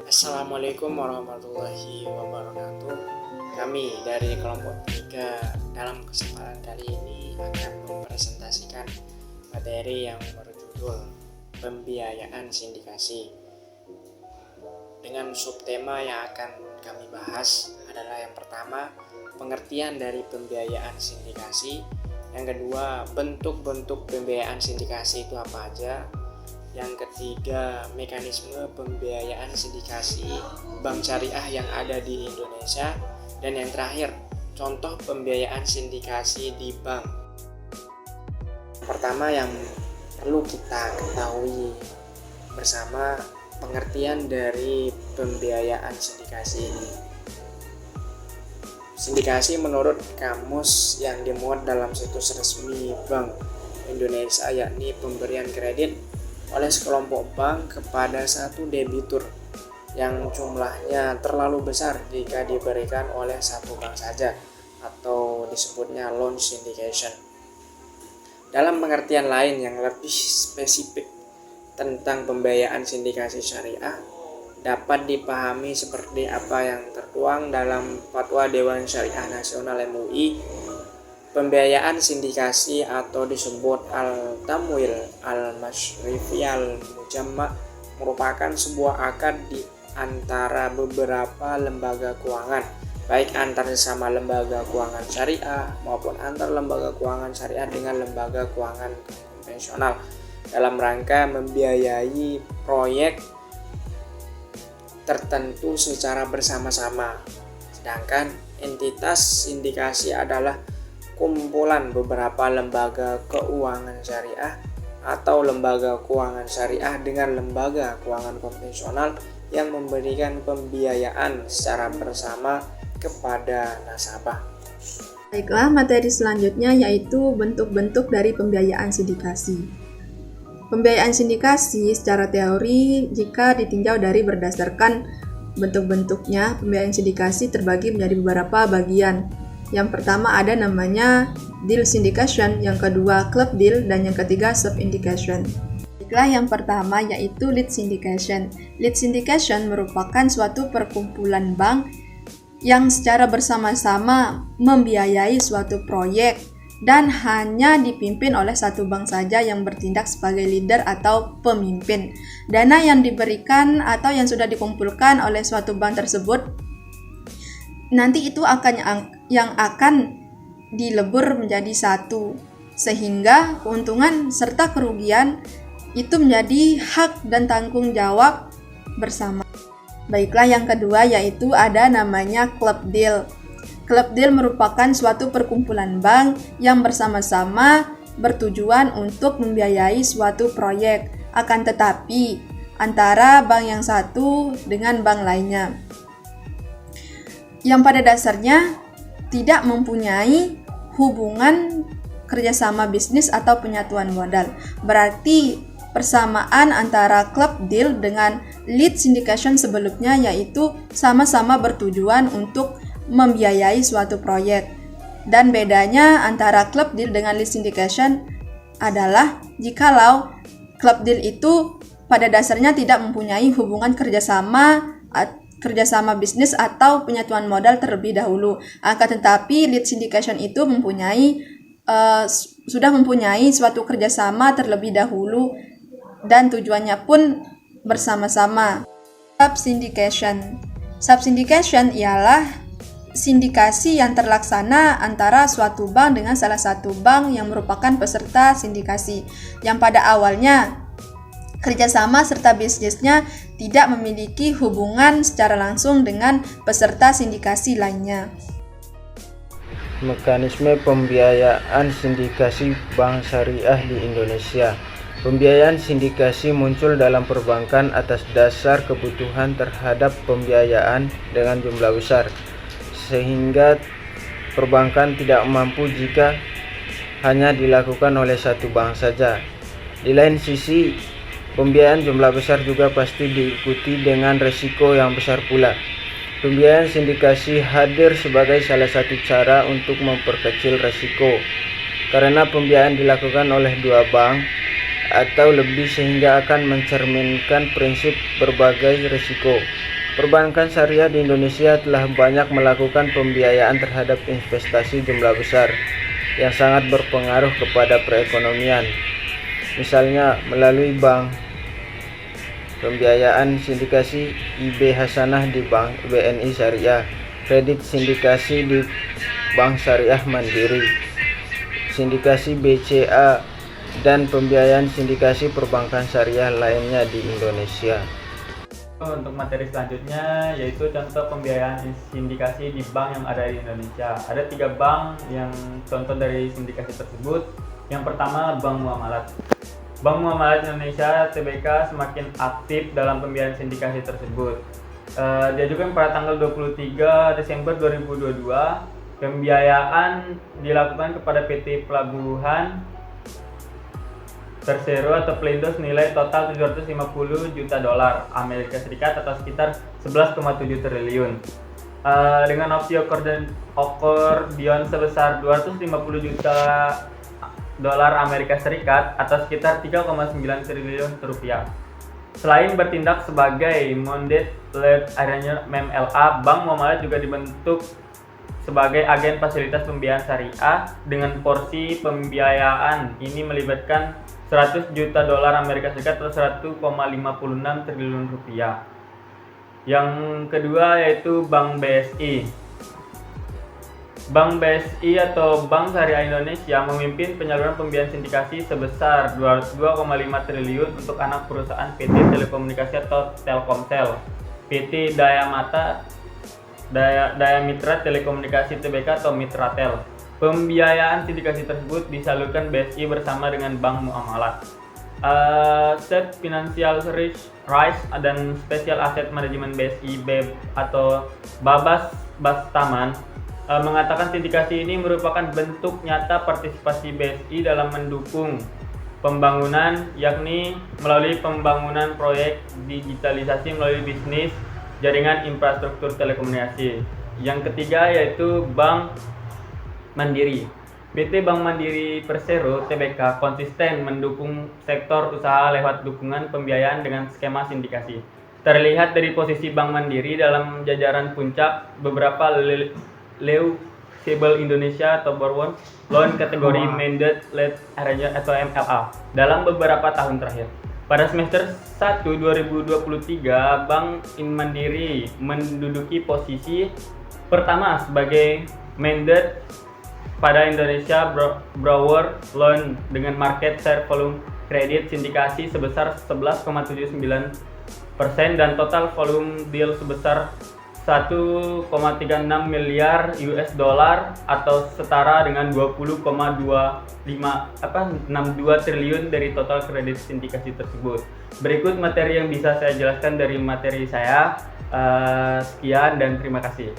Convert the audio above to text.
Assalamualaikum warahmatullahi wabarakatuh. Kami dari kelompok 3 dalam kesempatan kali ini akan mempresentasikan materi yang berjudul pembiayaan sindikasi. Dengan subtema yang akan kami bahas adalah yang pertama, pengertian dari pembiayaan sindikasi. Yang kedua, bentuk-bentuk pembiayaan sindikasi itu apa aja. Yang ketiga, mekanisme pembiayaan sindikasi bank syariah yang ada di Indonesia. Dan yang terakhir, contoh pembiayaan sindikasi di bank. Pertama yang perlu kita ketahui bersama pengertian dari pembiayaan sindikasi ini. Sindikasi menurut kamus yang dimuat dalam situs resmi Bank Indonesia yakni pemberian kredit oleh sekelompok bank kepada satu debitur yang jumlahnya terlalu besar jika diberikan oleh satu bank saja, atau disebutnya loan syndication. Dalam pengertian lain yang lebih spesifik tentang pembiayaan sindikasi syariah dapat dipahami seperti apa yang tertuang dalam Fatwa Dewan Syariah Nasional MUI. Pembiayaan sindikasi atau disebut Al-Tamwil Al-Masyrifi Al-Mujamma merupakan sebuah akad di antara beberapa lembaga keuangan, baik antar sesama lembaga keuangan syariah maupun antar lembaga keuangan syariah dengan lembaga keuangan konvensional dalam rangka membiayai proyek tertentu secara bersama-sama. Sedangkan entitas sindikasi adalah kumpulan beberapa lembaga keuangan syariah atau lembaga keuangan syariah dengan lembaga keuangan konvensional yang memberikan pembiayaan secara bersama kepada nasabah. Baiklah, materi selanjutnya yaitu bentuk-bentuk dari pembiayaan sindikasi. Pembiayaan sindikasi secara teori jika ditinjau dari berdasarkan bentuk-bentuknya, pembiayaan sindikasi terbagi menjadi beberapa bagian. Yang pertama ada namanya deal syndication, yang kedua club deal, dan yang ketiga sub-syndication. Baiklah, yang pertama yaitu lead syndication. Lead syndication merupakan suatu perkumpulan bank yang secara bersama-sama membiayai suatu proyek dan hanya dipimpin oleh satu bank saja yang bertindak sebagai leader atau pemimpin. Dana yang diberikan atau yang sudah dikumpulkan oleh suatu bank tersebut nanti itu yang akan dilebur menjadi satu, sehingga keuntungan serta kerugian itu menjadi hak dan tanggung jawab bersama. Baiklah, yang kedua yaitu ada namanya club deal. Club deal merupakan suatu perkumpulan bank yang bersama-sama bertujuan untuk membiayai suatu proyek, akan tetapi antara bank yang satu dengan bank lainnya, yang pada dasarnya tidak mempunyai hubungan kerjasama bisnis atau penyatuan modal. Berarti persamaan antara club deal dengan lead syndication sebelumnya yaitu sama-sama bertujuan untuk membiayai suatu proyek. Dan bedanya antara club deal dengan lead syndication adalah jikalau club deal itu pada dasarnya tidak mempunyai hubungan kerjasama bisnis atau penyatuan modal terlebih dahulu. Akan tetapi lead syndication itu sudah mempunyai suatu kerjasama terlebih dahulu dan tujuannya pun bersama-sama. Sub-syndication. Sub-syndication ialah sindikasi yang terlaksana antara suatu bank dengan salah satu bank yang merupakan peserta sindikasi, yang pada awalnya kerjasama serta bisnisnya tidak memiliki hubungan secara langsung dengan peserta sindikasi lainnya. Mekanisme pembiayaan sindikasi bank syariah di Indonesia. Pembiayaan sindikasi muncul dalam perbankan atas dasar kebutuhan terhadap pembiayaan dengan jumlah besar, sehingga perbankan tidak mampu jika hanya dilakukan oleh satu bank saja. Di lain sisi, pembiayaan jumlah besar juga pasti diikuti dengan risiko yang besar pula. Pembiayaan sindikasi hadir sebagai salah satu cara untuk memperkecil risiko. Karena pembiayaan dilakukan oleh dua bank, atau lebih sehingga akan mencerminkan prinsip berbagai risiko. Perbankan syariah di Indonesia telah banyak melakukan pembiayaan terhadap investasi jumlah besar yang sangat berpengaruh kepada perekonomian. Misalnya melalui bank, pembiayaan sindikasi IB Hasanah di Bank BNI Syariah, kredit sindikasi di Bank Syariah Mandiri, sindikasi BCA, dan pembiayaan sindikasi perbankan syariah lainnya di Indonesia. Untuk materi selanjutnya yaitu contoh pembiayaan sindikasi di bank yang ada di Indonesia. Ada 3 bank yang contoh dari sindikasi tersebut. Yang pertama, Bank Muamalat. Bank Muamalat Indonesia (TBK) semakin aktif dalam pembiayaan sindikasi tersebut. Diajukan pada tanggal 23 Desember 2022, pembiayaan dilakukan kepada PT Pelabuhan Persero atau Pelindo senilai total $750 juta Amerika Serikat atau sekitar 11,7 triliun. Dengan opsi akordion sebesar $250 juta Amerika Serikat atau sekitar 3,9 triliun rupiah. Selain bertindak sebagai Mandate-Led Arranger (MLA), Bank Muamalat juga dibentuk sebagai agen fasilitas pembiayaan syariah dengan porsi pembiayaan ini melibatkan $100 juta Amerika Serikat atau 1,56 triliun rupiah. Yang kedua yaitu Bank BSI. Bank BSI atau Bank Syariah Indonesia memimpin penyaluran pembiayaan sindikasi sebesar 2,5 triliun untuk anak perusahaan PT Telekomunikasi atau Telkomsel, PT Daya Mitra Telekomunikasi TBK atau Mitratel. Pembiayaan sindikasi tersebut disalurkan BSI bersama dengan Bank Muamalat. Set Financial Risk dan Special Asset Management BSI atau Babas Bastaman mengatakan sindikasi ini merupakan bentuk nyata partisipasi BSI dalam mendukung pembangunan, yakni melalui pembangunan proyek digitalisasi melalui bisnis jaringan infrastruktur telekomunikasi. Yang ketiga yaitu Bank Mandiri. PT Bank Mandiri Persero (TBK) konsisten mendukung sektor usaha lewat dukungan pembiayaan dengan skema sindikasi. Terlihat dari posisi Bank Mandiri dalam jajaran puncak beberapa Leaseable Indonesia atau borrower loan kategori Mandate-Led Arranger atau MLA dalam beberapa tahun terakhir. Pada semester 1 2023, Bank Mandiri menduduki posisi pertama sebagai mandate pada Indonesia borrower loan dengan market share volume kredit sindikasi sebesar 11,79% dan total volume deal sebesar 1,36 miliar US dollar atau setara dengan 20,62 triliun dari total kredit sindikasi tersebut. Berikut materi yang bisa saya jelaskan dari materi saya. Sekian dan terima kasih.